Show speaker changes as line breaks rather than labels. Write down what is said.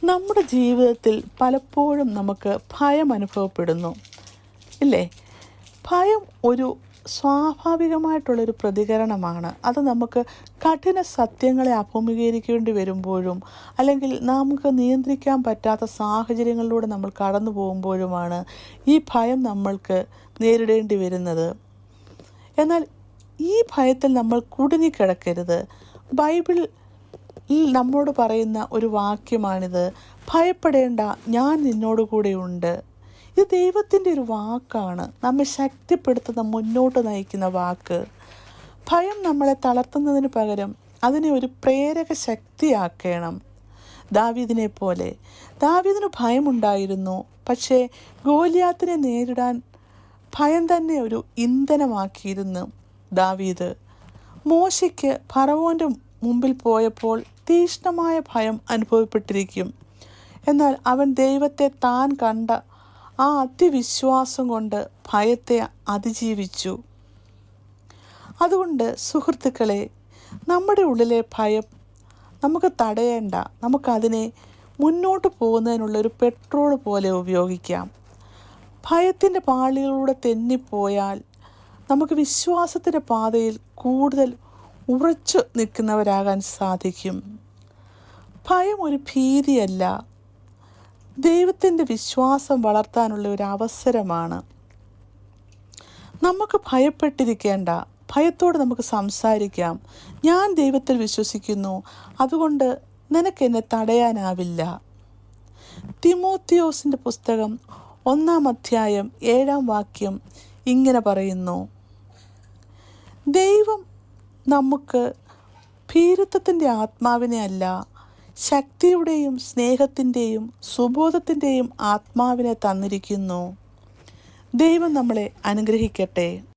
നമ്മുടെ ജീവിതത്തിൽ പലപ്പോഴും നമുക്ക് ഭയം അനുഭവപ്പെടുന്നു, ഇല്ലേ? ഭയം ഒരു സ്വാഭാവികമായിട്ടുള്ളൊരു പ്രതികരണമാണ്. അത് നമുക്ക് കഠിന സത്യങ്ങളെ അഭിമുഖീകരിക്കേണ്ടി വരുമ്പോഴും, അല്ലെങ്കിൽ നമുക്ക് നിയന്ത്രിക്കാൻ പറ്റാത്ത സാഹചര്യങ്ങളിലൂടെ നമ്മൾ കടന്നു പോകുമ്പോഴുമാണ് ഈ ഭയം നമ്മൾക്ക് നേരിടേണ്ടി വരുന്നത്. എന്നാൽ ഈ ഭയത്തിൽ നമ്മൾ കുടുങ്ങിക്കിടക്കരുത്. ബൈബിളിൽ നമ്മോട് പറയുന്ന ഒരു വാക്യമാണിത്: ഭയപ്പെടേണ്ട, ഞാൻ നിന്നോട് കൂടെയുണ്ട്. ഇത് ദൈവത്തിൻ്റെ ഒരു വാക്കാണ്, നമ്മെ ശക്തിപ്പെടുത്തുന്ന, മുന്നോട്ട് നയിക്കുന്ന വാക്ക്. ഭയം നമ്മളെ തളർത്തുന്നതിന് പകരം അതിനെ ഒരു പ്രേരക ശക്തിയാക്കണം. ദാവീദിനെ പോലെ. ദാവീദിന് ഭയമുണ്ടായിരുന്നു, പക്ഷേ ഗോലിയാത്തിനെ നേരിടാൻ ഭയം തന്നെ ഒരു ഇന്ധനമാക്കിയിരുന്നു ദാവീദ്. മോശയ്ക്ക് ഫറവോൻ്റെ മുമ്പിൽ പോയപ്പോൾ തീക്ഷ്ണമായ ഭയം അനുഭവപ്പെട്ടിരിക്കും. എന്നാൽ അവൻ ദൈവത്തെ താൻ കണ്ട ആ അതിവിശ്വാസം കൊണ്ട് ഭയത്തെ അതിജീവിച്ചു. അതുകൊണ്ട് സുഹൃത്തുക്കളെ, നമ്മുടെ ഉള്ളിലെ ഭയം നമുക്ക് തടയേണ്ട, നമുക്കതിനെ മുന്നോട്ട് പോകുന്നതിനുള്ളൊരു പെട്രോൾ പോലെ ഉപയോഗിക്കാം. ഭയത്തിൻ്റെ പാളികളിലൂടെ തെന്നിപ്പോയാൽ നമുക്ക് വിശ്വാസത്തിൻ്റെ പാതയിൽ കൂടുതൽ ഉറച്ചു നിൽക്കുന്നവരാകാൻ സാധിക്കും. ഭയം ഒരു ഭീതിയല്ല, ദൈവത്തിൻ്റെ വിശ്വാസം വളർത്താനുള്ള ഒരു അവസരമാണ്. നമുക്ക് ഭയപ്പെട്ടിരിക്കേണ്ട, ഭയത്തോട് നമുക്ക് സംസാരിക്കാം. ഞാൻ ദൈവത്തിൽ വിശ്വസിക്കുന്നു, അതുകൊണ്ട് നിനക്കെന്നെ തടയാനാവില്ല. തിമോത്തിയോസിൻ്റെ പുസ്തകം 1-ാം അധ്യായം 7-ാം വാക്യം ഇങ്ങനെ പറയുന്നു: ദൈവം നമുക്ക് ഭീരുത്വത്തിൻ്റെ ആത്മാവിനെ അല്ല, ശക്തിയുടെയും സ്നേഹത്തിൻ്റെയും സുബോധത്തിൻ്റെയും ആത്മാവിനെ തന്നിരിക്കുന്നു. ദൈവം നമ്മളെ അനുഗ്രഹിക്കട്ടെ.